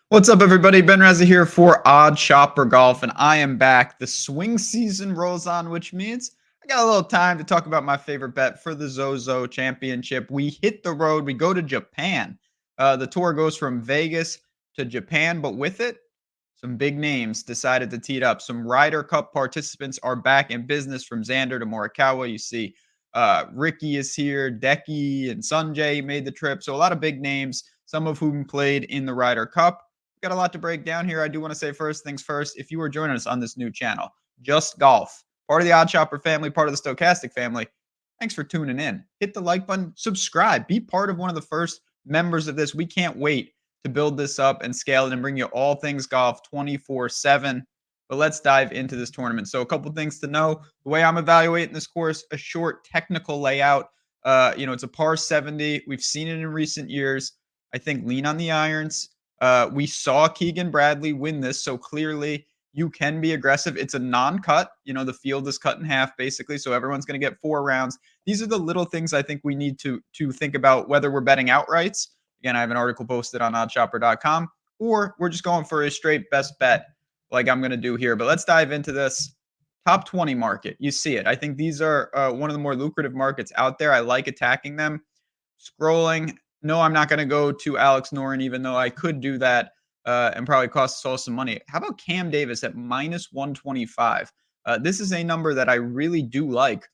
What's up, everybody? Ben Rasa here for Odd Shopper Golf, and I am back. The swing season rolls on, which means I got a little time to talk about my favorite bet for the Zozo Championship. We hit the road, we go to Japan. The tour goes from Vegas to Japan, but with it, some big names decided to tee it up. Some Ryder Cup participants are back in business from Xander to Morikawa. You see, Ricky is here, Decky and Sunjay made the trip. So a lot of big names, some of whom played in the Ryder Cup. Got a lot to break down here. I do want to say first things first, if you are joining us on this new channel, Just Golf, part of the Odd Shopper family, part of the Stochastic family, thanks for tuning in. Hit the like button, subscribe, be part of one of the first members of this. We can't wait to build this up and scale it and bring you all things golf 24/7. But let's dive into this tournament. So a couple things to know. The way I'm evaluating this course, a short technical layout. It's a par 70. We've seen it in recent years. I think lean on the irons. We saw Keegan Bradley win this, so clearly you can be aggressive. It's a non-cut. The field is cut in half basically, so everyone's going to get 4 rounds. These are the little things I think we need to think about whether we're betting outrights. Again, I have an article posted on oddshopper.com, or we're just going for a straight best bet like I'm going to do here. But let's dive into this top 20 market. You see it. I think these are one of the more lucrative markets out there. I like attacking them. Scrolling. No, I'm not going to go to Alex Noren, even though I could do that and probably cost us all some money. How about Cam Davis at minus 125? This is a number that I really do like.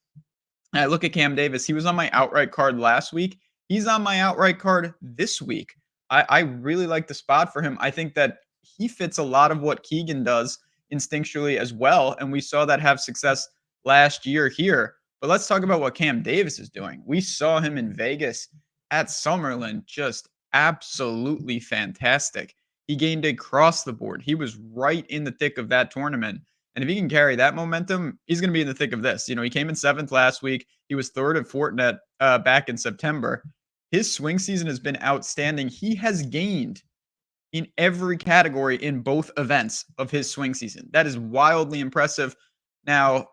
I look at Cam Davis. He was on my outright card last week. He's on my outright card this week. I really like the spot for him. I think that he fits a lot of what Keegan does instinctually as well. And we saw that have success last year here. But let's talk about what Cam Davis is doing. We saw him in Vegas at Summerlin, just absolutely fantastic. He gained across the board. He was right in the thick of that tournament. And if he can carry that momentum, he's going to be in the thick of this. He came in seventh last week. He was third at Fortinet back in September. His swing season has been outstanding. He has gained in every category in both events of his swing season. That is wildly impressive. Now,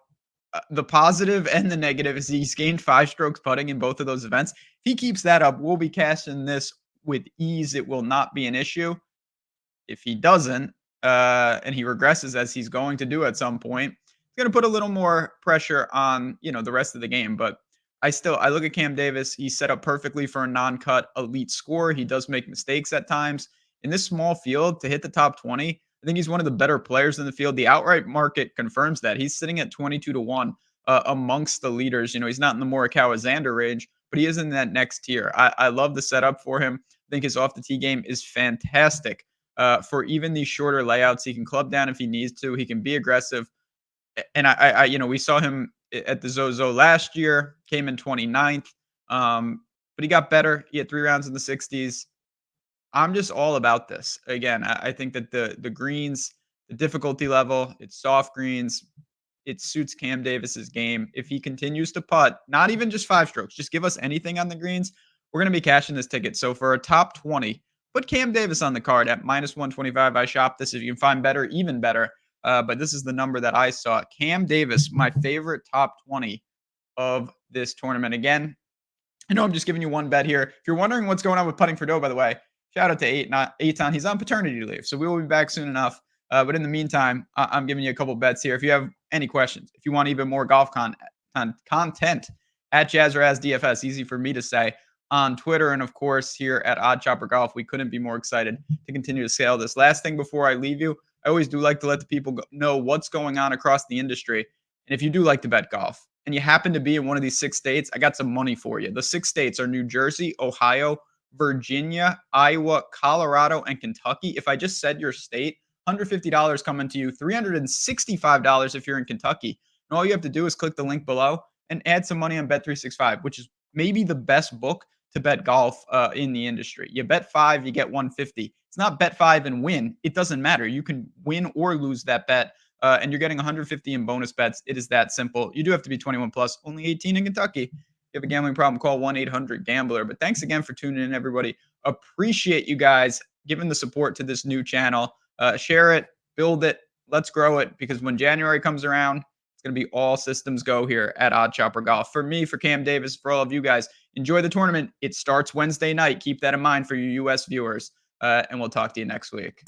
the positive and the negative is he's gained 5 strokes putting in both of those events. If he keeps that up, we'll be cashing this with ease. It will not be an issue. If he doesn't, and he regresses as he's going to do at some point, it's going to put a little more pressure on, the rest of the game. But I look at Cam Davis. He's set up perfectly for a non-cut elite score. He does make mistakes at times. In this small field, to hit the top 20, I think he's one of the better players in the field. The outright market confirms that. He's sitting at 22-1 amongst the leaders. He's not in the Morikawa Xander range, but he is in that next tier. I love the setup for him. I think his off the tee game is fantastic. For even these shorter layouts, he can club down if he needs to. He can be aggressive. And we saw him at the Zozo last year, came in 29th. But he got better. He had 3 rounds in the 60s. I'm just all about this. Again, I think that the greens, the difficulty level, it's soft greens. It suits Cam Davis's game. If he continues to putt, not even just 5 strokes, just give us anything on the greens, we're going to be cashing this ticket. So for a top 20, put Cam Davis on the card at minus 125. I shopped this. If you can find better, even better. But this is the number that I saw. Cam Davis, my favorite top 20 of this tournament. Again, I know I'm just giving you one bet here. If you're wondering what's going on with putting for dough, by the way, shout out to Eitan. He's on paternity leave, so we will be back soon enough. But in the meantime, I'm giving you a couple bets here. If you have any questions, if you want even more golf content at Jazzraz DFS, easy for me to say, on Twitter, and of course here at Odd Chopper Golf, we couldn't be more excited to continue to scale this. Last thing before I leave you, I always do like to let the people know what's going on across the industry. And if you do like to bet golf and you happen to be in one of these 6 states, I got some money for you. The 6 states are New Jersey, Ohio, Virginia, Iowa, Colorado, and Kentucky. If I just said your state, $150 coming to you, $365 if you're in Kentucky. And all you have to do is click the link below and add some money on Bet365, which is maybe the best book to bet golf in the industry. You bet 5, you get 150. It's not bet 5 and win. It doesn't matter. You can win or lose that bet, and you're getting 150 in bonus bets. It is that simple. You do have to be 21 plus, only 18 in Kentucky. If you have a gambling problem, call 1-800-GAMBLER. But thanks again for tuning in, everybody. Appreciate you guys giving the support to this new channel. Share it, build it, let's grow it, because when January comes around, it's going to be all systems go here at Odd Chopper Golf. For me, for Cam Davis, for all of you guys, enjoy the tournament. It starts Wednesday night. Keep that in mind for you U.S. viewers. and we'll talk to you next week.